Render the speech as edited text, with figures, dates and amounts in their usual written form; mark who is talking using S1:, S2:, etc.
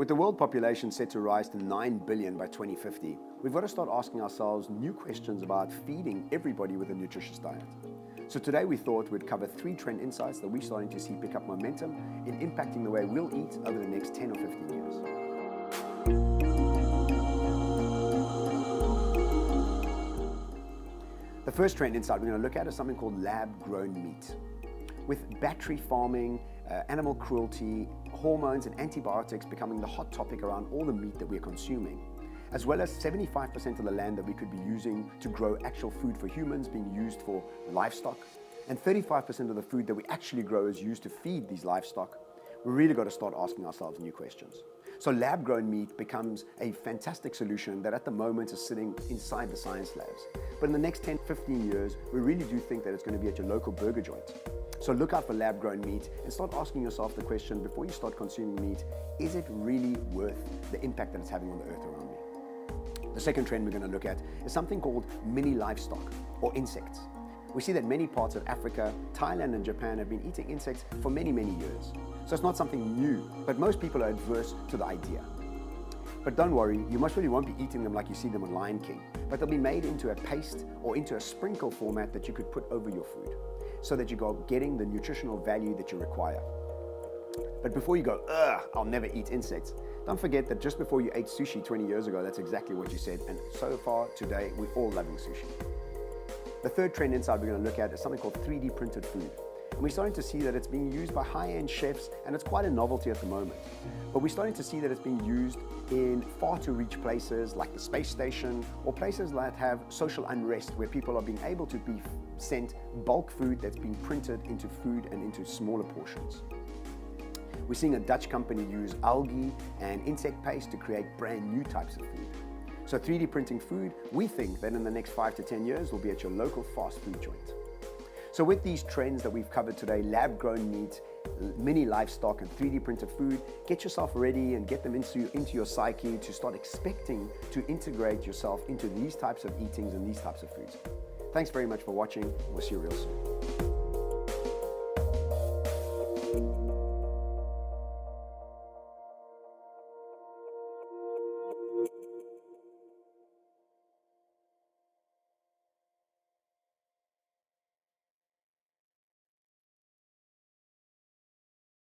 S1: With the world population set to rise to 9 billion by 2050, we've got to start asking ourselves new questions about feeding everybody with a nutritious diet. So today we thought we'd cover 3 trend insights that we're starting to see pick up momentum in impacting the way we'll eat over the next 10 or 15 years. The first trend insight we're going to look at is something called lab-grown meat. With battery farming, animal cruelty, hormones and antibiotics becoming the hot topic around all the meat that we're consuming, as well as 75% of the land that we could be using to grow actual food for humans being used for livestock, and 35% of the food that we actually grow is used to feed these livestock, we really got to start asking ourselves new questions. So lab-grown meat becomes a fantastic solution that at the moment is sitting inside the science labs. But in the next 10, 15 years, we really do think that it's going to be at your local burger joint. So look out for lab-grown meat and start asking yourself the question before you start consuming meat, is it really worth the impact that it's having on the earth around me? The second trend we're going to look at is something called mini livestock or insects. We see that many parts of Africa, Thailand and Japan have been eating insects for many, many years. So it's not something new, but most people are adverse to the idea. But don't worry, you most really won't be eating them like you see them on Lion King, but they'll be made into a paste or into a sprinkle format that you could put over your food so that you are getting the nutritional value that you require. But before you go, ugh, I'll never eat insects, don't forget that just before you ate sushi 20 years ago, that's exactly what you said. And so far today, we're all loving sushi. The third trend insight we're going to look at is something called 3D printed food. And we're starting to see that it's being used by high-end chefs, and it's quite a novelty at the moment. But we're starting to see that it's being used in far-to-reach places like the space station, or places that have social unrest where people are being able to be sent bulk food that's being printed into food and into smaller portions. We're seeing a Dutch company use algae and insect paste to create brand new types of food. So 3D printing food, we think that in the next 5 to 10 years will be at your local fast food joint. So with these trends that we've covered today, lab-grown meat, mini livestock and 3D printed food, get yourself ready and get them into your psyche to start expecting to integrate yourself into these types of eatings and these types of foods. Thanks very much for watching. We'll see you real soon.